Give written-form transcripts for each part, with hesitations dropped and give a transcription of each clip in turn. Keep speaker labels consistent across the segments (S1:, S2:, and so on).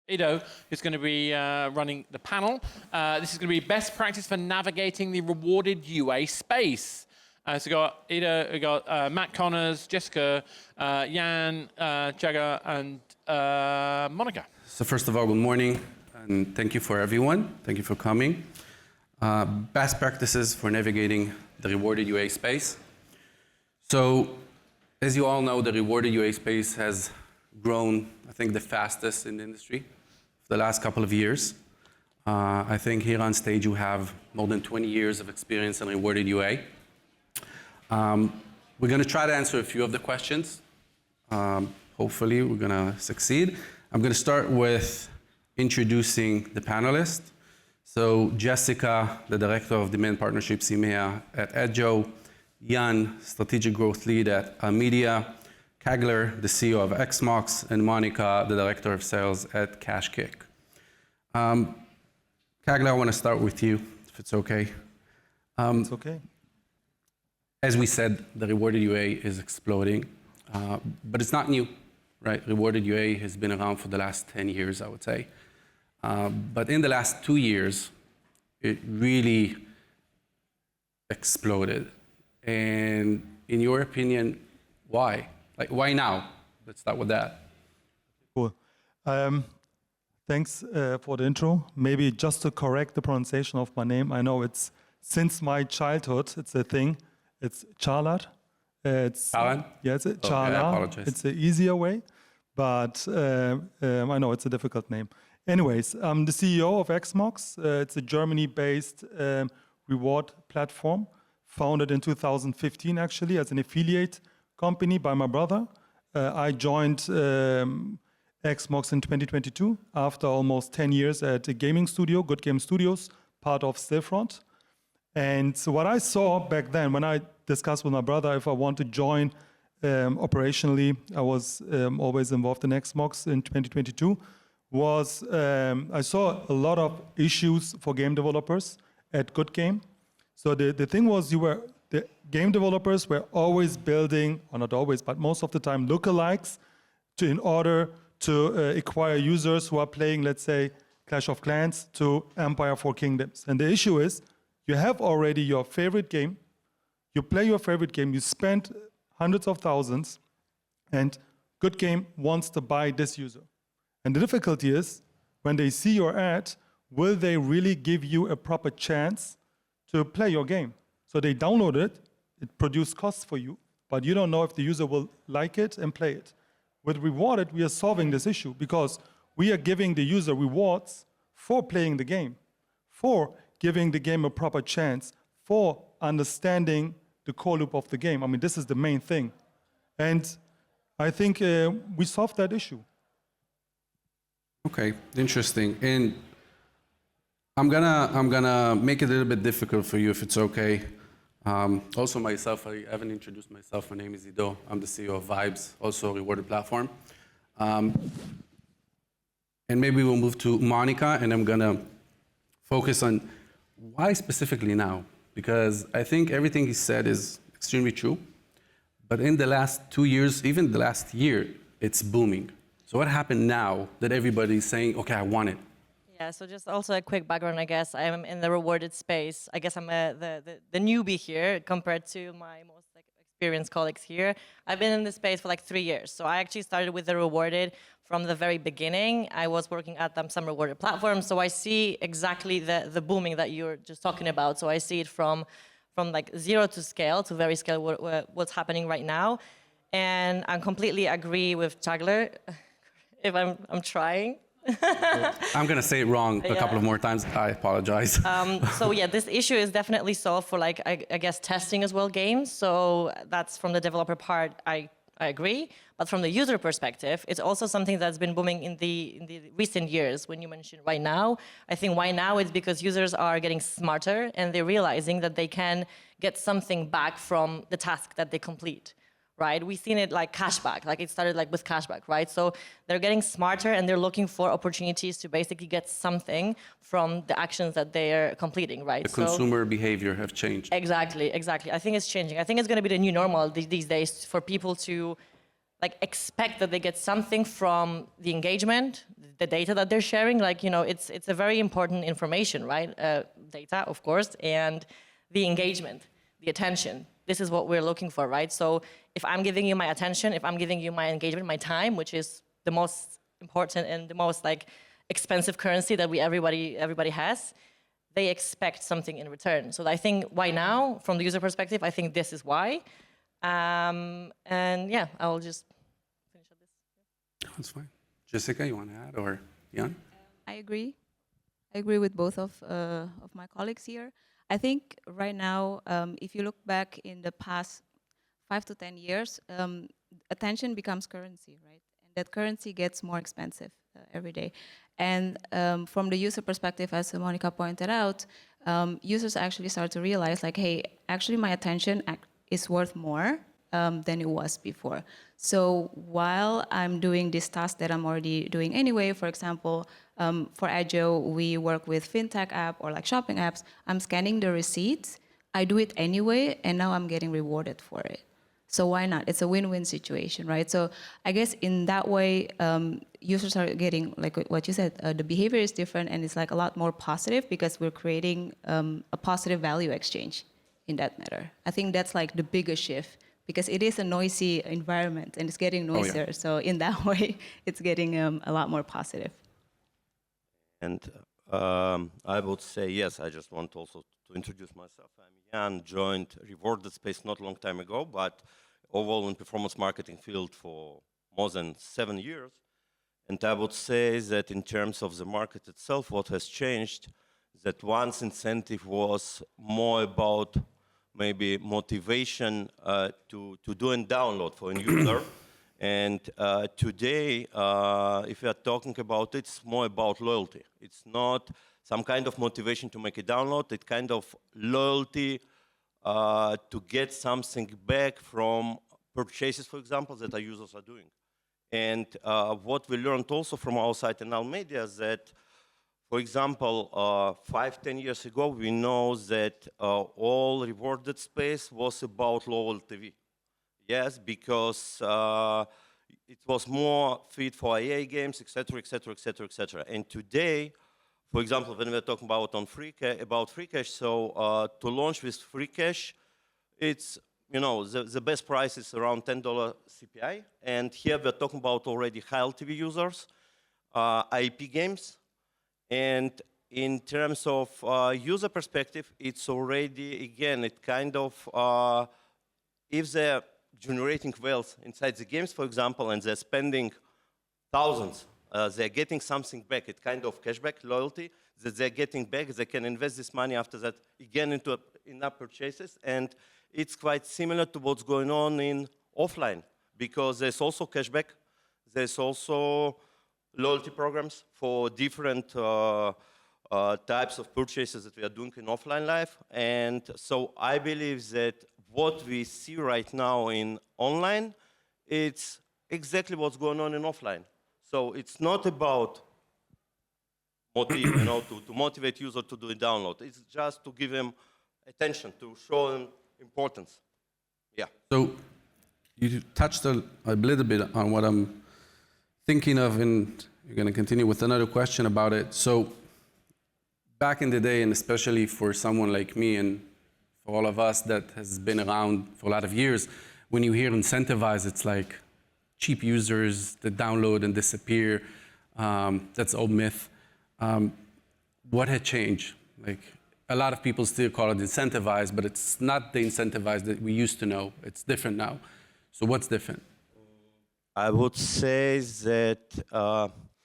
S1: Ido is going to be running the panel. This is going to be best practice for navigating the rewarded UA space. So we've got Ido, we've got Matt Connors, Jessica, Jan, Caglar, and Monika.
S2: So first of all, good morning, and thank you for everyone. Thank you for coming. Best practices for navigating the rewarded UA space. So, as you all know, the rewarded UA space has grown, I think, the fastest in the industry for the last couple of years. I think here on stage you have more than 20 years of experience in rewarded UA. We're going to try to answer a few of the questions. Hopefully, we're going to succeed. I'm going to start with introducing the panelists. So Jessica, the Director of Demand Partnerships EMEA at Adjoe, Jan, Strategic Growth Lead at Almedia, Caglar, the CEO of exmox, and Monika, the Director of Sales at KashKick. Caglar, I want to start with you, if it's okay.
S3: It's okay.
S2: As we said, the rewarded UA is exploding, but it's not new, right? Rewarded UA has been around for the last 10 years, I would say. But in the last 2 years, it really exploded. And in your opinion, why? Like, why now? Let's start with that.
S3: Cool. Thanks for the intro. Maybe just to correct the pronunciation of my name, I know it's since my childhood, it's a thing. It's Caglar.
S2: Caglar?
S3: Yeah, it's Caglar.
S2: I apologize.
S3: It's the easier way, but I know it's a difficult name. Anyways, I'm the CEO of exmox. It's a Germany-based reward platform, founded in 2015 actually as an affiliate company by my brother. I joined exmox in 2022 after almost 10 years at a gaming studio, Good Game Studios, part of Stillfront. And so what I saw back then when I discussed with my brother if I want to join operationally, I was always involved in exmox in 2022, was I saw a lot of issues for game developers at Good Game. So the thing was the game developers were always building, or not always, but most of the time, lookalikes in order to acquire users who are playing, let's say, Clash of Clans to Empire 4 Kingdoms. And the issue is, you have already your favorite game, you play your favorite game, you spend hundreds of thousands, and Good Game wants to buy this user. And the difficulty is, when they see your ad, will they really give you a proper chance to play your game? So they download it, it produces costs for you, but you don't know if the user will like it and play it. With Rewarded, we are solving this issue because we are giving the user rewards for playing the game, for giving the game a proper chance, for understanding the core loop of the game. I mean, this is the main thing. And I think we solved that issue.
S2: Okay, interesting. And I'm gonna make it a little bit difficult for you if it's okay. Also myself, I haven't introduced myself. My name is Ido. I'm the CEO of VYBS, also a rewarded platform. And maybe we'll move to Monika, and I'm gonna focus on why specifically now? Because I think everything he said is extremely true. But in the last 2 years, even the last year, it's booming. So what happened now that everybody's saying, okay, I want it?
S4: Yeah, so just also a quick background, I guess. I'm in the rewarded space. I guess I'm the newbie here compared to my most experienced colleagues here. I've been in this space for like 3 years. So I actually started with the rewarded from the very beginning. I was working at some rewarded platforms. So I see exactly the booming that you're just talking about. So I see it from like zero to scale to very scale what's happening right now. And I completely agree with Caglar. If I'm trying.
S2: I'm going to say it wrong a couple of more times. I apologize.
S4: So yeah, this issue is definitely solved for like, I guess, testing as well games. So that's from the developer part, I agree. But from the user perspective, it's also something that's been booming in the recent years. When you mentioned why now, I think why now is because users are getting smarter and they're realizing that they can get something back from the task that they complete. Right? We've seen it like cashback, like it started like with cashback, right? So they're getting smarter and they're looking for opportunities to basically get something from the actions that they're completing, right?
S2: The consumer behavior have changed.
S4: Exactly, exactly. I think it's changing. I think it's going to be the new normal these days for people to like expect that they get something from the engagement, the data that they're sharing. Like, you know, it's a very important information, right? Data, of course, and the engagement, the attention. This is what we're looking for, right? So if I'm giving you my attention, if I'm giving you my engagement, my time, which is the most important and the most like expensive currency that everybody has, they expect something in return. So I think why now, from the user perspective, I think this is why. And yeah, I will just finish up this.
S2: That's fine. Jessica, you want to add, or Jan?
S5: I agree. I agree with both of my colleagues here. I think right now, if you look back in the past 5 to 10 years, attention becomes currency, right? And that currency gets more expensive every day. And from the user perspective, as Monika pointed out, users actually start to realize, like, hey, actually my attention is worth more than it was before. So while I'm doing this task that I'm already doing anyway, for example, for Adjoe, we work with fintech app or like shopping apps. I'm scanning the receipts. I do it anyway, and now I'm getting rewarded for it. So why not? It's a win-win situation, right? So I guess in that way, users are getting, like what you said, the behavior is different, and it's like a lot more positive because we're creating a positive value exchange in that matter. I think that's like the biggest shift, because it is a noisy environment and it's getting noisier.
S2: Oh, yeah.
S5: So in that way, it's getting a lot more positive.
S6: And I would say, yes, I just want also to introduce myself. I'm Jan, joined Rewarded Space not a long time ago, but overall in performance marketing field for more than 7 years. And I would say that in terms of the market itself, what has changed, that once incentive was more about maybe motivation to do and download for a user. And today, if we are talking about it, it's more about loyalty. It's not some kind of motivation to make a download. It's kind of loyalty to get something back from purchases, for example, that our users are doing. And what we learned also from our site in Almedia is that, for example, 5-10 years ago, we know that all rewarded space was about low LTV. Yes, because it was more fit for IA games, etc., etc., etc., etc. And today, for example, when we're talking about free cash, so to launch with free cash, it's, you know, the best price is around $10 CPI. And here we're talking about already high LTV users, IP games. And in terms of user perspective, it's already, again, it kind of, if they're generating wealth inside the games, for example, and they're spending thousands, they're getting something back. It's kind of cashback loyalty that they're getting back. They can invest this money after that again into in-app purchases. And it's quite similar to what's going on in offline, because there's also cashback. There's also loyalty programs for different types of purchases that we are doing in offline life. And so I believe that what we see right now in online, it's exactly what's going on in offline. So it's not about to motivate user to do a download. It's just to give them attention, to show them importance. Yeah.
S2: So you touched a little bit on what I'm thinking of, and you're going to continue with another question about it. So back in the day, and especially for someone like me and for all of us that has been around for a lot of years, when you hear incentivize, it's like cheap users that download and disappear. That's old myth. What had changed? Like, a lot of people still call it incentivize, but it's not the incentivize that we used to know. It's different now. So what's different?
S6: I would say that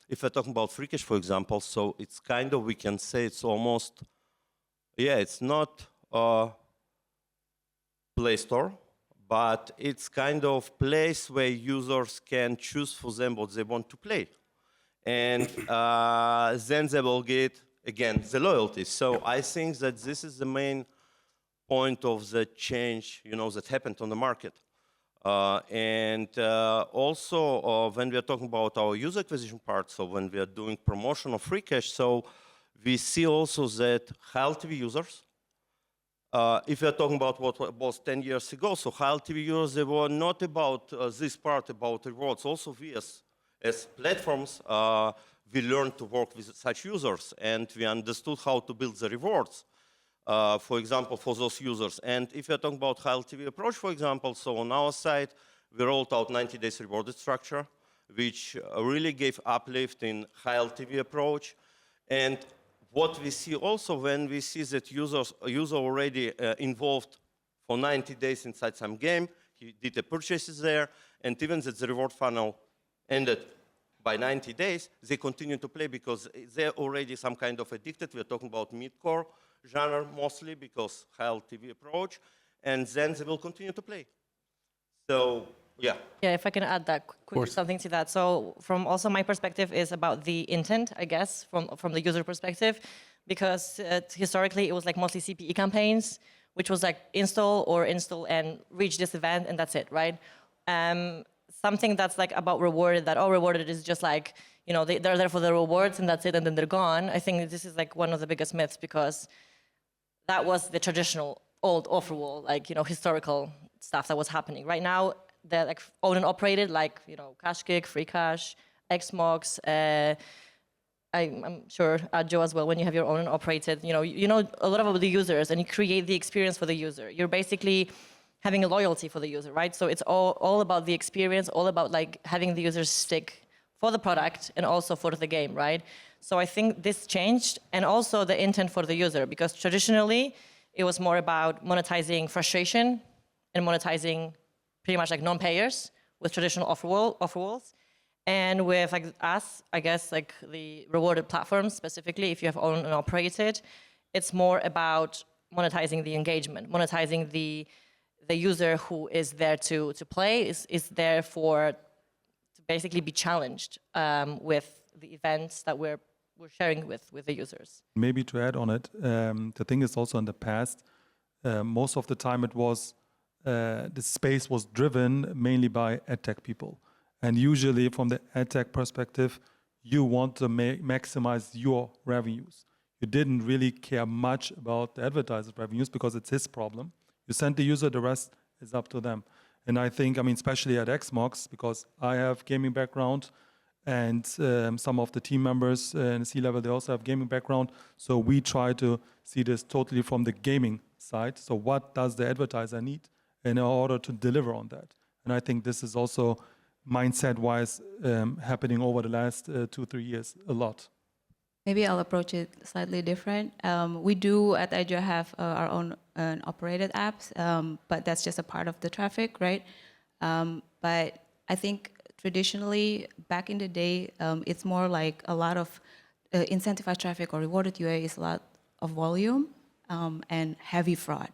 S6: if we're talking about free cash, for example, so it's kind of, we can say it's almost, yeah, it's not a Play Store, but it's kind of place where users can choose for them what they want to play. And then they will get, again, the loyalty. So I think that this is the main point of the change, that happened on the market. Also, when we are talking about our user acquisition part, so when we are doing promotion of free cash, so we see also that high LTV users, if you're talking about what was 10 years ago, so high LTV users, they were not about this part about rewards. Also, we as platforms, we learned to work with such users, and we understood how to build the rewards, for example, for those users. And if you're talking about high LTV approach, for example, so on our side, we rolled out 90 days rewarded structure, which really gave uplift in high LTV approach. And what we see also when we see that user already involved for 90 days inside some game, he did the purchases there, and even that the reward funnel ended by 90 days, they continue to play because they're already some kind of addicted. We're talking about mid-core genre mostly because high LTV approach, and then they will continue to play. So, yeah.
S4: Yeah, if I can add that quickly, something to that. So from also my perspective is about the intent, I guess, from the user perspective, because historically it was like mostly CPE campaigns, which was like install and reach this event and that's it, right? Something that's like about rewarded, that rewarded is just like, you know, they're there for the rewards and that's it and then they're gone. I think this is like one of the biggest myths because that was the traditional old offer wall, like, you know, historical stuff that was happening. Right now, they're like owned and operated, like, you know, KashKick, Free Cash, exmox. I'm sure Adjoe as well. When you have your own and operated, you know a lot about the users, and you create the experience for the user. You're basically having a loyalty for the user, right? So it's all about the experience, all about like having the users stick for the product and also for the game, right? So I think this changed, and also the intent for the user, because traditionally it was more about monetizing frustration and monetizing pretty much like non-payers with traditional offer walls. And with like us, I guess like the rewarded platforms specifically, if you have owned and operated, it's more about monetizing the engagement, monetizing the user who is there to play, is there to basically be challenged with the events that we're sharing with the users.
S3: Maybe to add on it, the thing is also in the past, most of the time it was the space was driven mainly by ad tech people. And usually from the ad tech perspective, you want to maximize your revenues. You didn't really care much about the advertiser's revenues because it's his problem. You send the user, the rest is up to them. And I think, I mean, especially at exmox, because I have gaming background and some of the team members in C-level, they also have gaming background. So we try to see this totally from the gaming side. So what does the advertiser need in order to deliver on that? And I think this is also mindset-wise happening over the last 2-3 years a lot.
S5: Maybe I'll approach it slightly different. We do at Adjoe have our own operated apps, but that's just a part of the traffic, right? But I think traditionally, back in the day, it's more like a lot of incentivized traffic or rewarded UA is a lot of volume and heavy fraud.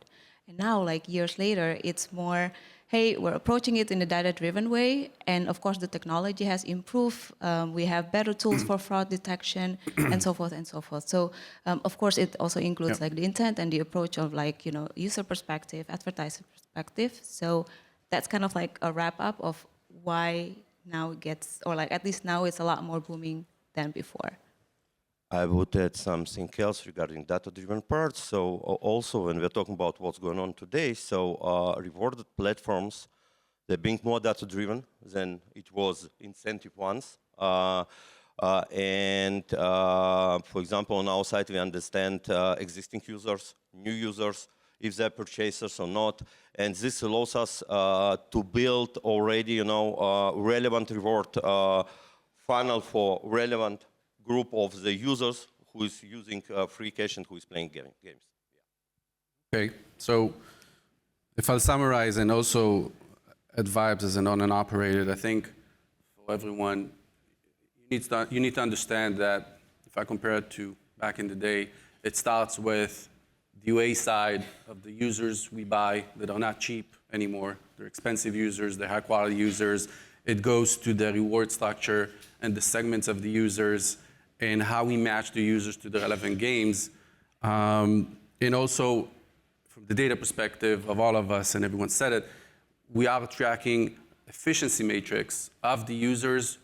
S5: And now, like years later, it's more, hey, we're approaching it in a data-driven way, and of course the technology has improved. We have better tools for fraud detection, and so forth and so forth. So, of course, it also includes like the intent and the approach of like, you know, user perspective, advertiser perspective. So that's kind of like a wrap-up of why now it gets, or like at least now it's a lot more booming than before.
S6: I would add something else regarding data-driven parts. So also when we're talking about what's going on today, so rewarded platforms, they're being more data-driven than it was incentive ones. For example, on our side, we understand existing users, new users, if they're purchasers or not. And this allows us to build already, you know, relevant reward funnel for relevant group of the users who is using free cash and who is playing games. Yeah.
S2: Okay, so if I'll summarize and also at VYBS as an owned and operated, I think for everyone, you need to understand that if I compare it to back in the day, it starts with the UA side of the users we buy that are not cheap anymore. They're expensive users, they're high quality users. It goes to the reward structure and the segments of the users and how we match the users to the relevant games. And also, from the data perspective of all of us, and everyone said it, we are tracking efficiency matrix of the users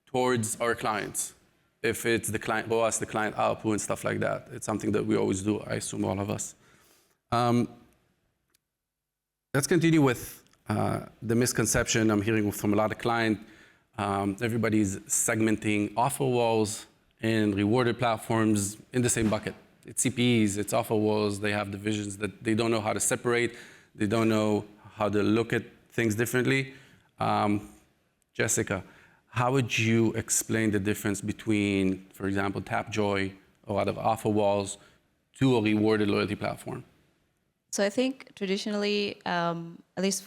S2: towards our clients. If it's the client ROAS, the client output, and stuff like that. It's something that we always do, I assume all of us. Let's continue with the misconception I'm hearing from a lot of clients. Everybody's segmenting offer walls and rewarded platforms in the same bucket. It's CPEs, it's offer walls, they have divisions that they don't know how to separate, they don't know how to look at things differently. Jessica, how would you explain the difference between, for example, Tapjoy, a lot of offer walls, to a rewarded loyalty platform?
S5: So I think traditionally, at least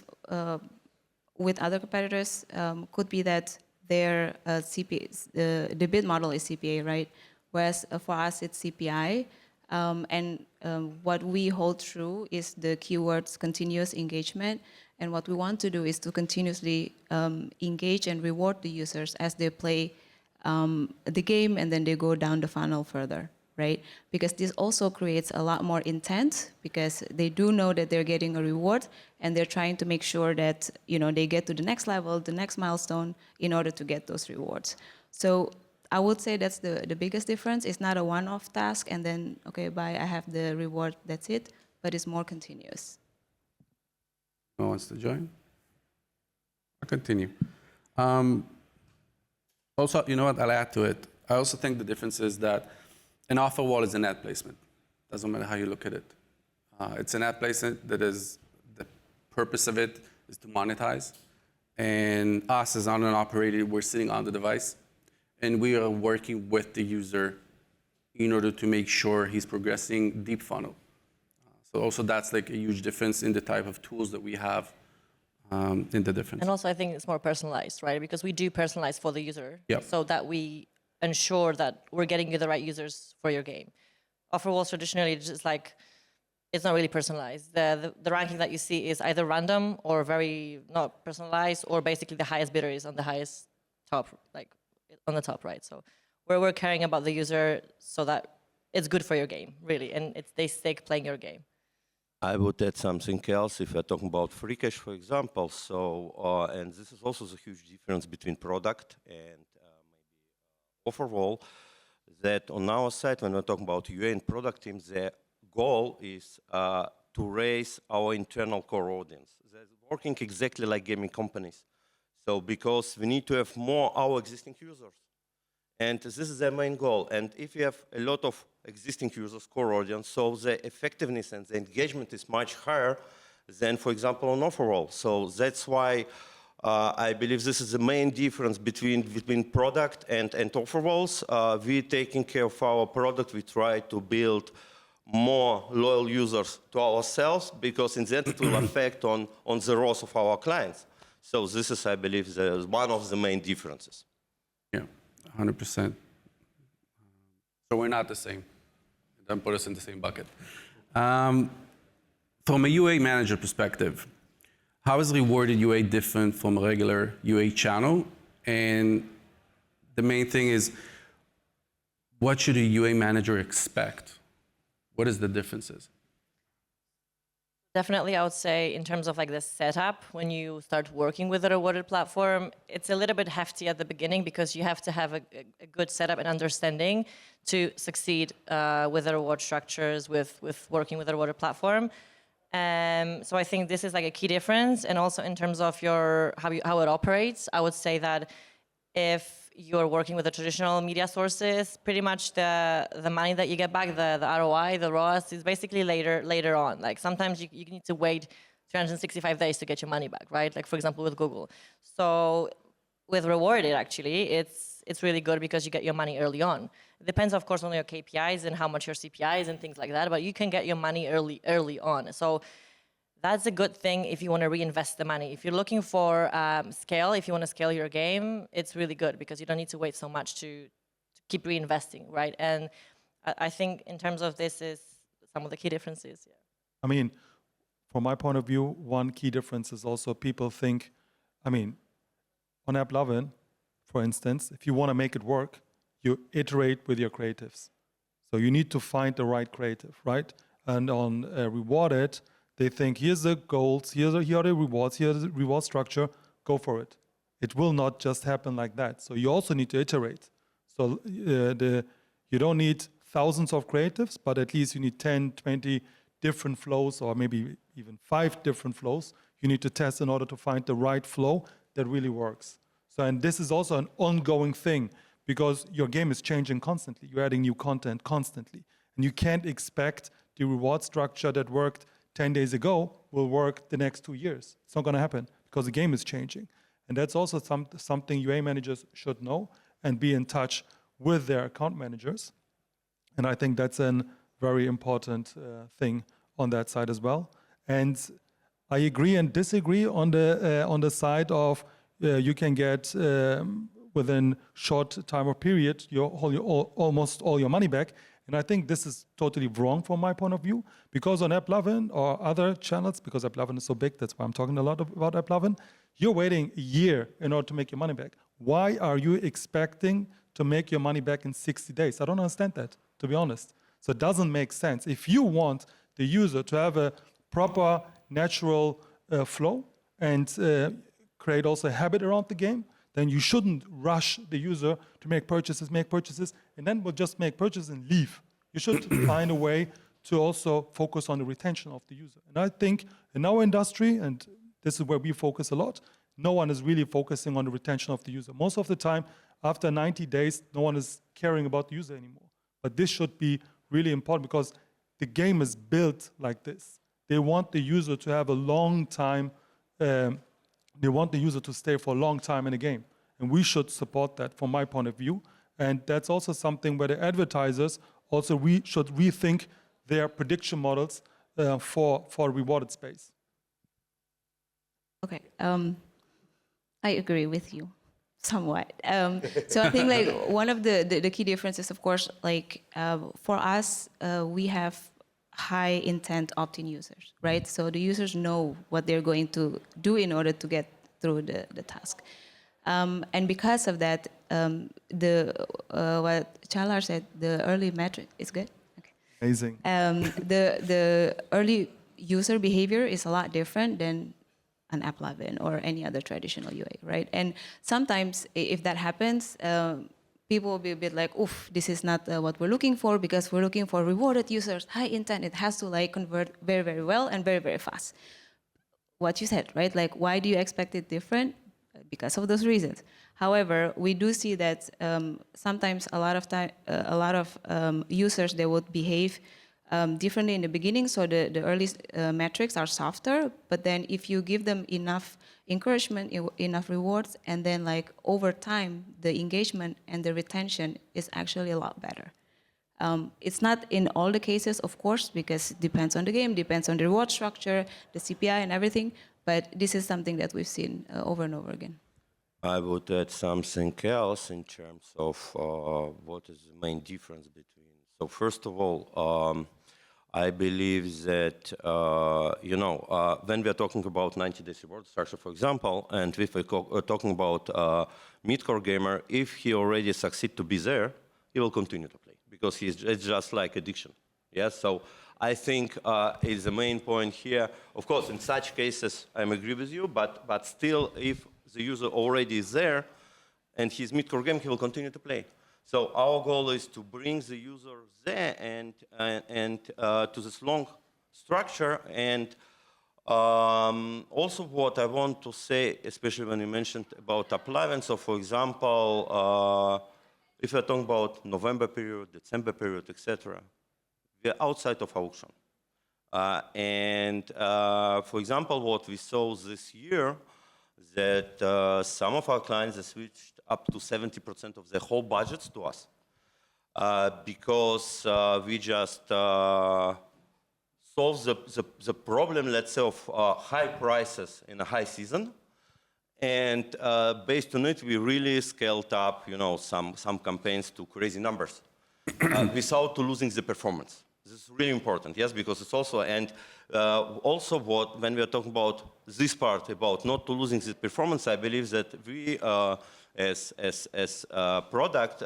S5: with other competitors, could be that their CPA, the bid model is CPA, right? Whereas for us, it's CPI. And what we hold true is the keywords continuous engagement. And what we want to do is to continuously engage and reward the users as they play the game and then they go down the funnel further, right? Because this also creates a lot more intent because they do know that they're getting a reward and they're trying to make sure that, you know, they get to the next level, the next milestone in order to get those rewards. So I would say that's the biggest difference. It's not a one-off task and then, okay, bye, I have the reward, that's it, but it's more continuous.
S2: Who wants to join? I'll continue. Also, you know what, I'll add to it. I also think the difference is that an offer wall is an ad placement. Doesn't matter how you look at it. It's an ad placement that is, the purpose of it is to monetize. And us as on and operator, we're sitting on the device and we are working with the user in order to make sure he's progressing deep funnel. So also that's like a huge difference in the type of tools that we have in the difference.
S4: And also I think it's more personalized, right? Because we do personalize for the user,
S2: Yep.
S4: so that we ensure that we're getting you the right users for your game. Offer walls traditionally just like, it's not really personalized. The ranking that you see is either random or very not personalized, or basically the highest bidder is on the highest top, like on the top right. So we're caring about the user so that it's good for your game, really, and they stick playing your game.
S6: I would add something else if we're talking about free cash, for example. So, and this is also the huge difference between product and maybe offer wall, that on our side, when we're talking about UA and product teams, the goal is to raise our internal core audience. They're working exactly like gaming companies. So because we need to have more our existing users. And this is their main goal. And if you have a lot of existing users, core audience, so the effectiveness and the engagement is much higher than, for example, on offer wall. So that's why I believe this is the main difference between product and offer walls. We're taking care of our product. We try to build more loyal users to ourselves because in that it will affect on the ROAS of our clients. So this is, I believe, one of the main differences.
S2: Yeah, 100%. So we're not the same. Don't put us in the same bucket. From a UA manager perspective, how is rewarded UA different from a regular UA channel? And the main thing is, what should a UA manager expect? What is the differences?
S4: Definitely, I would say in terms of like the setup, when you start working with a rewarded platform, it's a little bit hefty at the beginning because you have to have a good setup and understanding to succeed with the reward structures, with working with a rewarded platform. So I think this is like a key difference. And also in terms of how it operates, I would say that if you're working with the traditional media sources, pretty much the money that you get back, the ROI, the ROAS, is basically later on. Like sometimes you need to wait 365 days to get your money back, right? Like for example with Google. So with rewarded, actually, it's really good because you get your money early on. It depends, of course, on your KPIs and how much your CPI is and things like that, but you can get your money early on. So that's a good thing if you want to reinvest the money. If you're looking for scale, if you want to scale your game, it's really good because you don't need to wait so much to keep reinvesting, right? And I think in terms of this is some of the key differences. Yeah.
S3: I mean, from my point of view, one key difference is also people think, I mean, on AppLovin, for instance, if you want to make it work, you iterate with your creatives. So you need to find the right creative, right? And on Rewarded, they think, here's the goals, here are the rewards, here's the reward structure, go for it. It will not just happen like that. So you also need to iterate. So you don't need thousands of creatives, but at least you need 10, 20 different flows, or maybe even 5 different flows you need to test in order to find the right flow that really works. So, and this is also an ongoing thing, because your game is changing constantly. You're adding new content constantly. And you can't expect the reward structure that worked 10 days ago will work the next 2 years. It's not going to happen because the game is changing. And that's also something UA managers should know and be in touch with their account managers. And I think that's a very important thing on that side as well. And I agree and disagree on the side of you can get within short time or period almost all your money back. And I think this is totally wrong from my point of view, because on AppLovin or other channels, because AppLovin is so big, that's why I'm talking a lot about AppLovin, you're waiting a year in order to make your money back. Why are you expecting to make your money back in 60 days? I don't understand that, to be honest. So it doesn't make sense. If you want the user to have a proper, natural flow and create also a habit around the game, then you shouldn't rush the user to make purchases, and then we'll just make purchases and leave. You should find a way to also focus on the retention of the user. And I think in our industry, and this is where we focus a lot, no one is really focusing on the retention of the user. Most of the time, after 90 days, no one is caring about the user anymore. But this should be really important, because the game is built like this. They want the user to have a long time, they want the user to stay for a long time in a game. And we should support that from my point of view. And that's also something where the advertisers also should rethink their prediction models for rewarded space.
S5: Okay, I agree with you somewhat. So I think like one of the key differences, of course, like for us, we have high intent opt-in users, right? So the users know what they're going to do in order to get through the task. And because of that, what Caglar said, the early metric is good. Okay.
S3: Amazing.
S5: The early user behavior is a lot different than an AppLovin or any other traditional UA, right? And sometimes if that happens, people will be a bit like, oof, this is not what we're looking for, because we're looking for rewarded users, high intent. It has to like convert very, very well and very, very fast. What you said, right? Like, why do you expect it different? Because of those reasons. However, we do see that sometimes a lot of users, they would behave differently in the beginning. So the early metrics are softer, but then if you give them enough encouragement, enough rewards, and then like over time, the engagement and the retention is actually a lot better. It's not in all the cases, of course, because it depends on the game, depends on the reward structure, the CPI and everything, but this is something that we've seen over and over again.
S6: I would add something else in terms of what is the main difference between. So first of all, I believe that, when we are talking about 90-day reward structure, for example, and if we're talking about mid-core gamer, if he already succeeds to be there, he will continue to play, because it's just like addiction. Yes, so I think is the main point here. Of course, in such cases, I agree with you, but still, if the user already is there and he's mid-core game, he will continue to play. So our goal is to bring the user there and to this long structure. And also what I want to say, especially when you mentioned about AppLovin, so for example, if you're talking about November period, December period, etc., we're outside of auction. For example, what we saw this year, that some of our clients have switched up to 70% of their whole budgets to us, because we just solve the problem, let's say, of high prices in a high season. And based on it, we really scaled up, some campaigns to crazy numbers without losing the performance. This is really important, yes, because it's also, and also when we are talking about this part, about not losing the performance, I believe that we, as a product,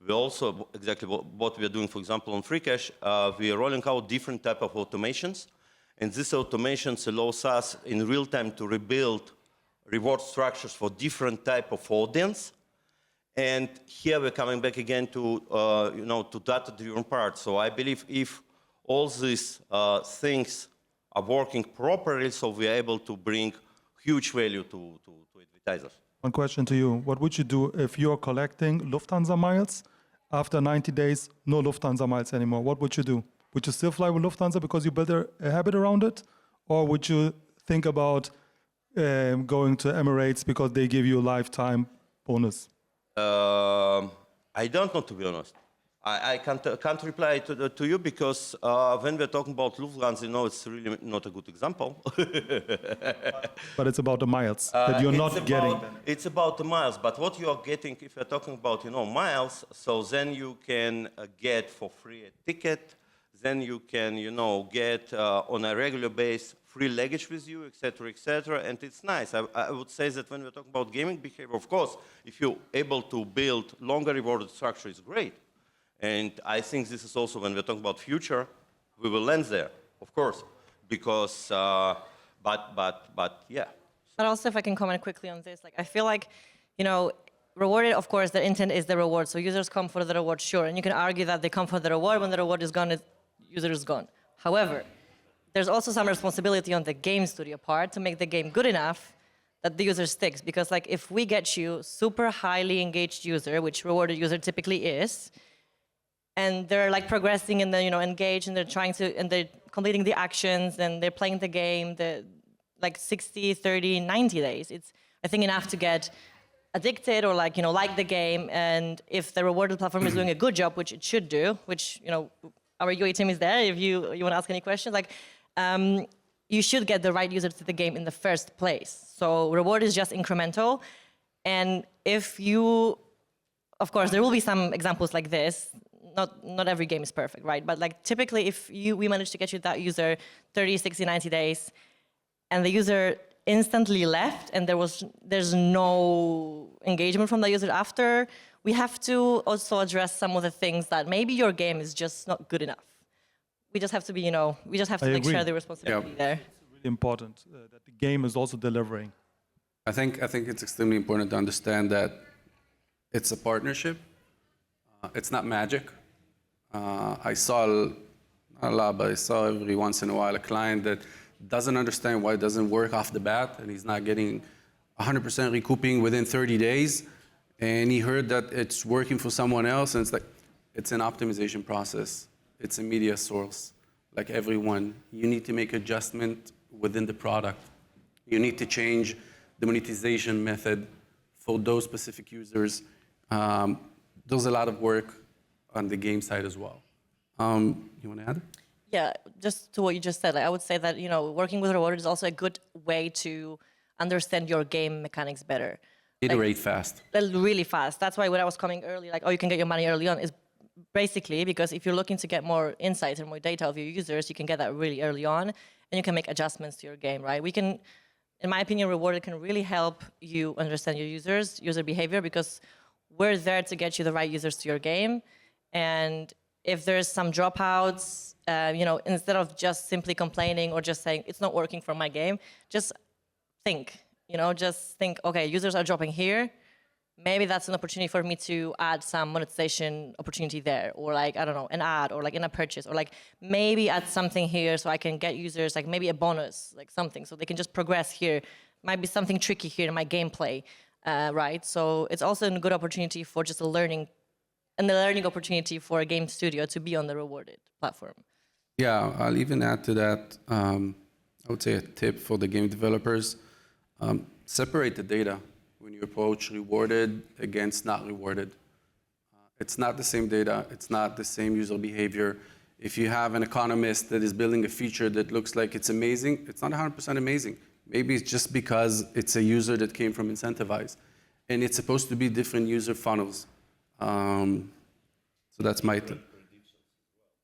S6: we also, exactly what we are doing, for example, on Free Cash, we are rolling out different type of automations, and these automations allows us in real time to rebuild reward structures for different type of audience. And here we're coming back again to, to data-driven part. So I believe if all these things are working properly, so we are able to bring huge value to advertisers.
S3: One question to you. What would you do if you're collecting Lufthansa miles? After 90 days, no Lufthansa miles anymore. What would you do? Would you still fly with Lufthansa because you built a habit around it? Or would you think about going to Emirates because they give you a lifetime bonus?
S6: I don't know, to be honest. I can't reply to you because when we're talking about Lufthansa, it's really not a good example.
S3: But it's about the miles that you're not getting.
S6: It's about the miles, but what you are getting, if you're talking about miles, so then you can get for free a ticket, then you can get on a regular basis free luggage with you, etc., and it's nice. I would say that when we're talking about gaming behavior, of course, if you're able to build longer rewarded structure, it's great. And I think this is also when we're talking about future, we will land there, of course, because, but yeah.
S4: But also, if I can comment quickly on this, I feel like, rewarded, of course, the intent is the reward. So users come for the reward, sure. And you can argue that they come for the reward. When the reward is gone, the user is gone. However, there's also some responsibility on the game studio part to make the game good enough that the user sticks. Because if we get you super highly engaged user, which rewarded user typically is, and they're progressing and they're engaged and they're completing the actions and they're playing the game, 60, 30, 90 days. It's, I think, enough to get addicted or like the game. And if the rewarded platform is doing a good job, which it should do, which our UA team is there if you want to ask any questions, you should get the right user to the game in the first place. So reward is just incremental. And if you, of course, there will be some examples like this. Not every game is perfect, right? But typically, if we manage to get you that user 30, 60, 90 days, and the user instantly left, and there's no engagement from the user after, we have to also address some of the things that maybe your game is just not good enough. We just have to be, we just have to share the responsibility there.
S3: It's really important that the game is also delivering.
S2: I think it's extremely important to understand that it's a partnership. It's not magic. I saw, not a lot, but I saw every once in a while a client that doesn't understand why it doesn't work off the bat, and he's not getting 100% recouping within 30 days, and he heard that it's working for someone else, and it's an optimization process. It's a media source, like everyone. You need to make adjustment within the product. You need to change the monetization method for those specific users. There's a lot of work on the game side as well. You want to add?
S4: Yeah, just to what you just said, I would say that working with rewarded is also a good way to understand your game mechanics better.
S2: Iterate fast.
S4: Really fast. That's why when I was coming early, you can get your money early on, is basically because if you're looking to get more insights and more data of your users, you can get that really early on, and you can make adjustments to your game, right? We can, in my opinion, rewarded can really help you understand your users, user behavior, because we're there to get you the right users to your game. And if there's some dropouts, instead of just simply complaining or just saying it's not working for my game, just think, okay, users are dropping here. Maybe that's an opportunity for me to add some monetization opportunity there, or I don't know, an ad, or in a purchase, or maybe add something here so I can get users, maybe a bonus, something, so they can just progress here. Might be something tricky here in my gameplay, right? So it's also a good opportunity for just a learning opportunity for a game studio to be on the rewarded platform.
S2: Yeah, I'll even add to that, I would say a tip for the game developers, separate the data when you approach rewarded against not rewarded. It's not the same data, it's not the same user behavior. If you have an economist that is building a feature that looks like it's amazing, it's not 100% amazing. Maybe it's just because it's a user that came from incentivized. And it's supposed to be different user funnels. So that's my tip.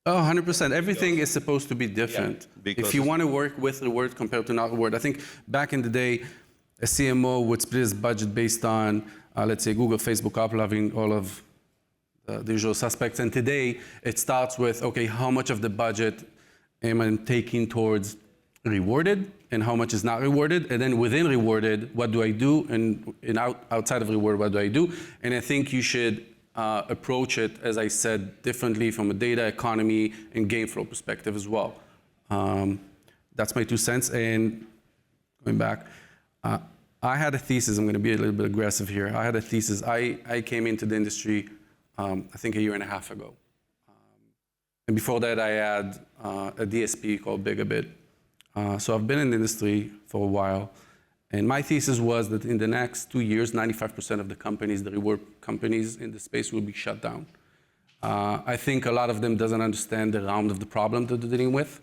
S2: Oh, 100%. Everything is supposed to be different. Yeah, if you want to work with reward compared to not reward, I think back in the day, a CMO would split his budget based on, let's say, Google, Facebook, Apple having all of the usual suspects. And today, it starts with, okay, how much of the budget am I taking towards rewarded and how much is not rewarded? And then within rewarded, what do I do? And outside of reward, what do I do? And I think you should approach it, as I said, differently from a data economy and game flow perspective as well. That's my 2 cents. And going back, I had a thesis. I'm going to be a little bit aggressive here. I had a thesis. I came into the industry, I think, a year and a half ago. And before that, I had a DSP called Bigabit. So I've been in the industry for a while. And my thesis was that in the next 2 years, 95% of the companies, the reward companies in the space, will be shut down. I think a lot of them doesn't understand the round of the problem that they're dealing with.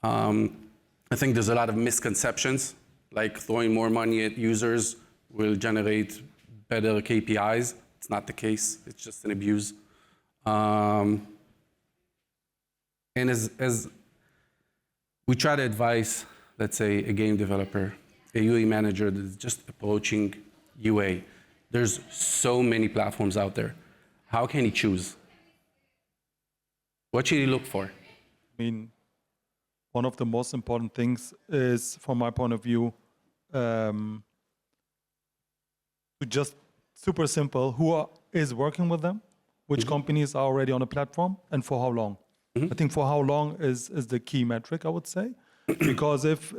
S2: I think there's a lot of misconceptions, like throwing more money at users will generate better KPIs. It's not the case. It's just an abuse. And as we try to advise, let's say, a game developer, a UA manager that's just approaching UA, there's so many platforms out there. How can he choose? What should he look for?
S3: I mean, one of the most important things is, from my point of view, to just super simple, is working with them, which companies are already on the platform, and for how long. I think for how long is the key metric, I would say, because if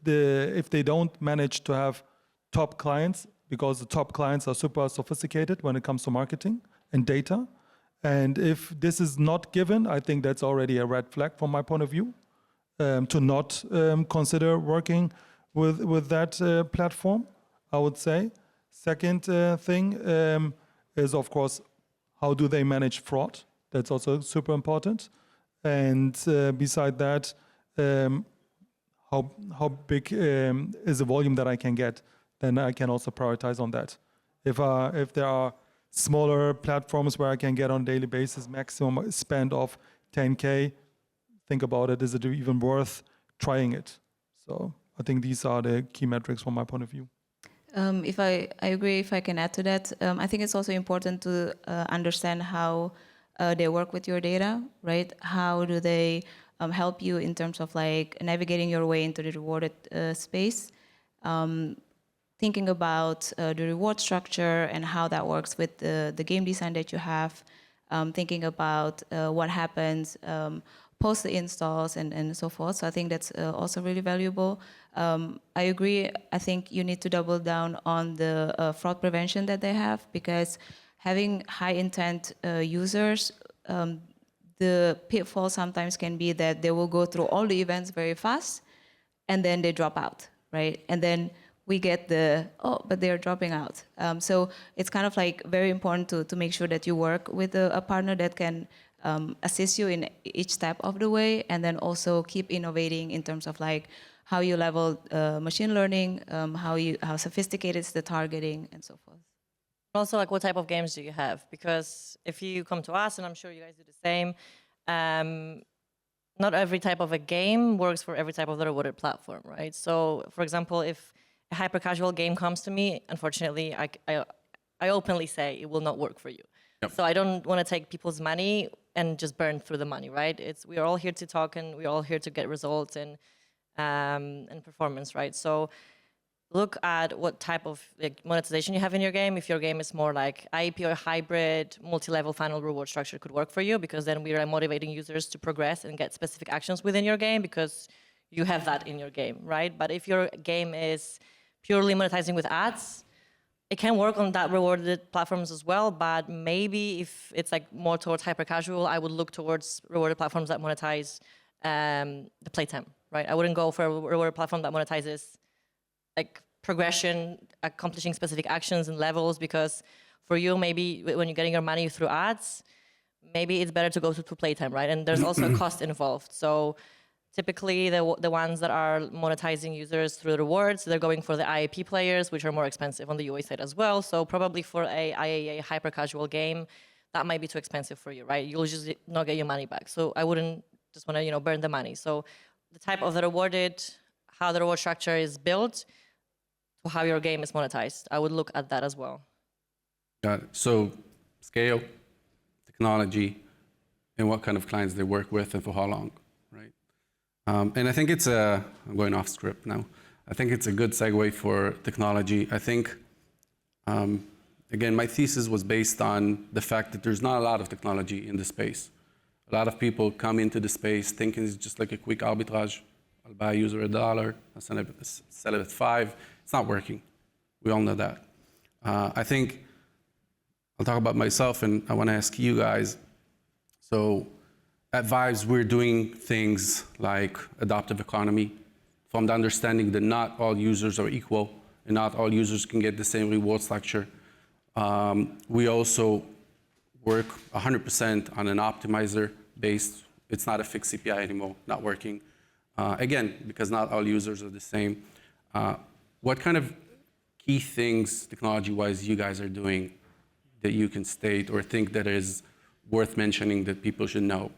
S3: they don't manage to have top clients, because the top clients are super sophisticated when it comes to marketing and data, and if this is not given, I think that's already a red flag from my point of view, to not consider working with that platform, I would say. Second thing is, of course, how do they manage fraud? That's also super important. And beside that, how big is the volume that I can get? Then I can also prioritize on that. If there are smaller platforms where I can get on a daily basis maximum spend of 10K, think about it, is it even worth trying it? So I think these are the key metrics from my point of view.
S5: If I agree, if I can add to that, I think it's also important to understand how they work with your data, right? How do they help you in terms of like navigating your way into the rewarded space? Thinking about the reward structure and how that works with the game design that you have, thinking about what happens post the installs and so forth. So I think that's also really valuable. I agree. I think you need to double down on the fraud prevention that they have, because having high intent users, the pitfall sometimes can be that they will go through all the events very fast and then they drop out, right? And then we get but they're dropping out. So it's kind of like very important to make sure that you work with a partner that can assist you in each step of the way, and then also keep innovating in terms of like how you level machine learning, how sophisticated is the targeting, and so forth.
S4: Also, like, what type of games do you have? Because if you come to us, and I'm sure you guys do the same, not every type of a game works for every type of the rewarded platform, right? So, for example, if a hyper-casual game comes to me, unfortunately, I openly say it will not work for you.
S2: Yep.
S4: So I don't want to take people's money and just burn through the money, right? We are all here to talk, and we're all here to get results and performance, right? So look at what type of monetization you have in your game. If your game is more like IEP or hybrid, multi-level final reward structure could work for you, because then we are motivating users to progress and get specific actions within your game because you have that in your game, right? But if your game is purely monetizing with ads, it can work on that rewarded platforms as well, but maybe if it's like more towards hyper-casual, I would look towards rewarded platforms that monetize the playtime, right? I wouldn't go for a rewarded platform that monetizes like progression, accomplishing specific actions and levels, because for you, maybe when you're getting your money through ads, maybe it's better to go to playtime, right? And there's also a cost involved. So typically, the ones that are monetizing users through rewards, they're going for the IAP players, which are more expensive on the UA side as well. So probably for a IAA hyper-casual game, that might be too expensive for you, right? You'll just not get your money back. So I wouldn't just want to, burn the money. So the type of the rewarded, how the reward structure is built, to how your game is monetized, I would look at that as well.
S2: Got it. So scale, technology, and what kind of clients they work with and for how long, right? And I think I'm going off script now. I think it's a good segue for technology. I think Again, my thesis was based on the fact that there's not a lot of technology in the space. A lot of people come into the space thinking it's just like a quick arbitrage. I'll buy a user $1, I'll sell it at $5. It's not working. We all know that. I think I'll talk about myself, and I want to ask you guys. So at VYBS, we're doing things like adaptive economy, from the understanding that not all users are equal and not all users can get the same reward structure. We also work 100% on an optimizer based. It's not a fixed CPI anymore, not working. Again, because not all users are the same. What kind of key things, technology-wise, you guys are doing that you can state or think that is worth mentioning that people should know?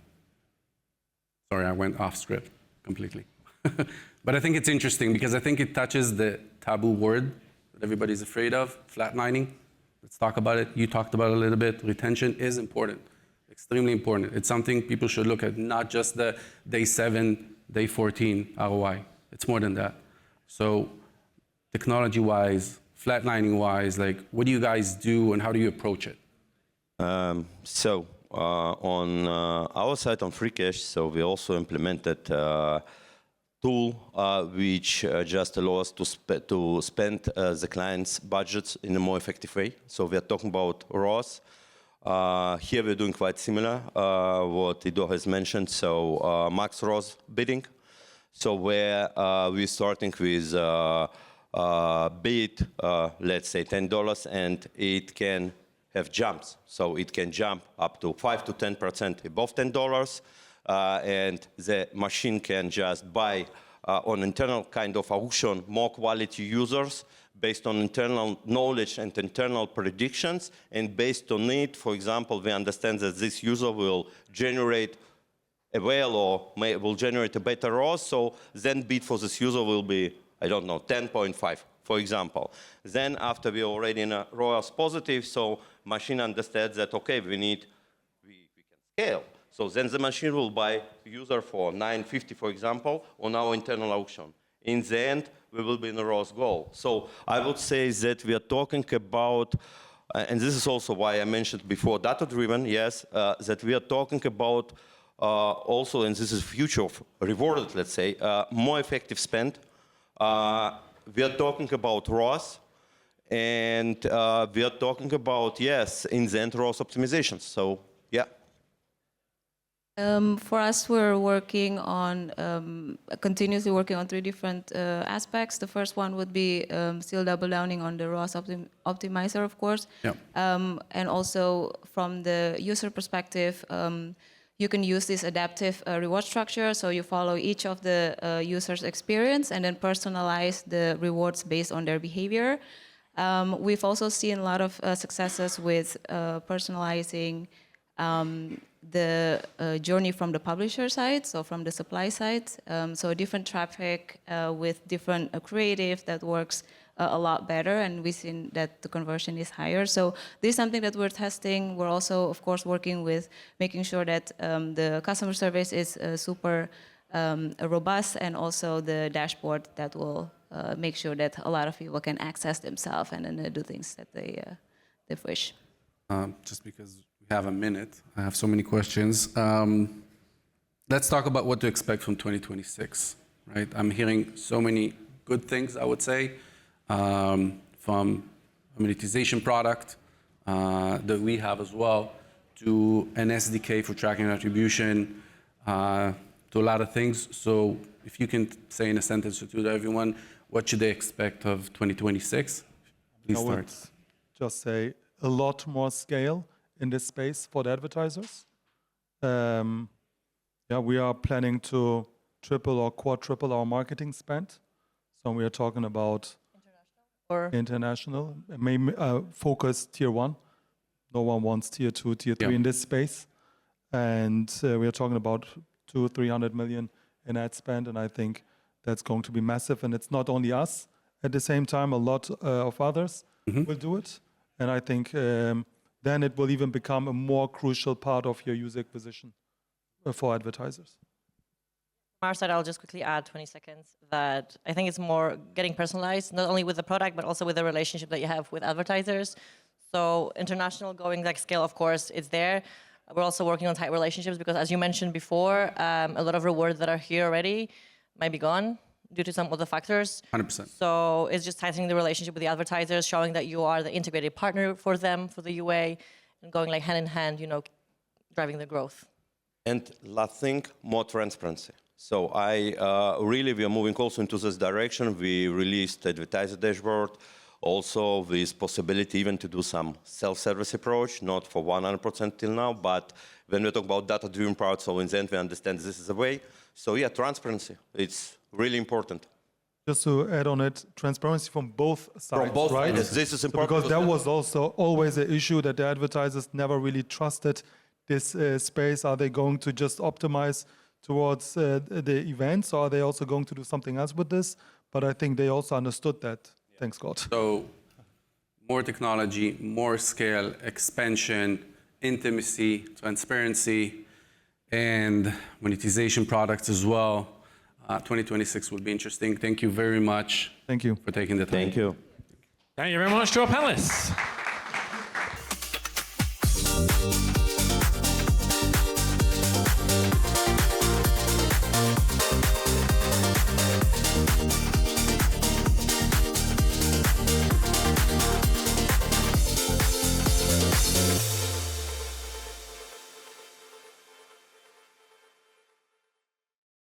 S2: Sorry, I went off script completely. But I think it's interesting because I think it touches the taboo word that everybody's afraid of, flatlining. Let's talk about it. You talked about it a little bit. Retention is important, extremely important. It's something people should look at, not just the day 7, day 14 ROI. It's more than that. So technology-wise, flatlining-wise, like, what do you guys do and how do you approach it?
S6: On our side, on FreeCash, so we also implemented tool which just allows us to spend the client's budgets in a more effective way. So we are talking about ROAS. Here we're doing quite similar, what Ido has mentioned, so max ROAS bidding. So where we're starting with bid, let's say $10, and it can have jumps. So it can jump up to 5 to 10% above $10. And the machine can just buy on internal kind of auction more quality users based on internal knowledge and internal predictions. And based on it, for example, we understand that this user will generate a whale or will generate a better ROAS. So then bid for this user will be, I don't know, 10.5, for example. Then after we're already in a ROAS positive, so machine understands that, okay, we can scale. So then the machine will buy user for $9.50, for example, on our internal auction. In the end, we will be in a ROAS goal. So I would say that we are talking about, and this is also why I mentioned before, data-driven, yes, that we are talking about also, and this is future of rewarded, let's say, more effective spend. We are talking about ROAS, and we are talking about, yes, in the end, ROAS optimizations. So, yeah.
S5: For us, we're working on, continuously working on 3 different aspects. The first one would be still double downing on the ROAS optimizer, of course.
S2: Yep.
S5: And also from the user perspective, you can use this adaptive reward structure. So you follow each of the users' experience and then personalize the rewards based on their behavior. We've also seen a lot of successes with personalizing the journey from the publisher side, so from the supply side. So different traffic with different creative that works a lot better, and we've seen that the conversion is higher. So this is something that we're testing. We're also, of course, working with making sure that the customer service is super robust, and also the dashboard that will make sure that a lot of people can access themselves and then do things that they wish.
S2: Just because we have a minute, I have so many questions. Let's talk about what to expect from 2026, right? I'm hearing so many good things, I would say, from a monetization product that we have as well, to an SDK for tracking attribution, to a lot of things. So if you can say in a sentence or two to everyone, what should they expect of 2026? Please start.
S3: I would just say a lot more scale in this space for the advertisers. We are planning to triple or quadruple our marketing spend. So we are talking about international, maybe focus tier 1. No one wants tier 2, tier 3 in this space. And we are talking about 200-300 million in ad spend, and I think that's going to be massive. And it's not only us. At the same time, a lot of others will do it. And I think then it will even become a more crucial part of your user acquisition for advertisers.
S4: From our side, I'll just quickly add 20 seconds that I think it's more getting personalized, not only with the product, but also with the relationship that you have with advertisers. So international going like scale, of course, it's there. We're also working on tight relationships because, as you mentioned before, a lot of rewards that are here already might be gone due to some other factors.
S2: 100%.
S4: So it's just tightening the relationship with the advertisers, showing that you are the integrated partner for them, for the UA, and going like hand in hand, you know, driving the growth.
S6: And last thing, more transparency. So we are moving also into this direction. We released advertiser dashboard, also with possibility even to do some self-service approach, not for 100% till now, but when we talk about data-driven part, so in the end we understand this is a way. So yeah, transparency, it's really important.
S3: Just to add on it, transparency from both sides,
S6: From both
S3: right?
S6: sides, this is important.
S3: Because that was also always an issue that the advertisers never really trusted this space. Are they going to just optimize towards the events, or are they also going to do something else with this? But I think they also understood that. Thanks God.
S2: So more technology, more scale, expansion, intimacy, transparency, and monetization products as well. 2026 will be interesting. Thank you very much.
S3: Thank you.
S2: For taking the time.
S6: Thank you.
S1: Thank you very much to our panelists.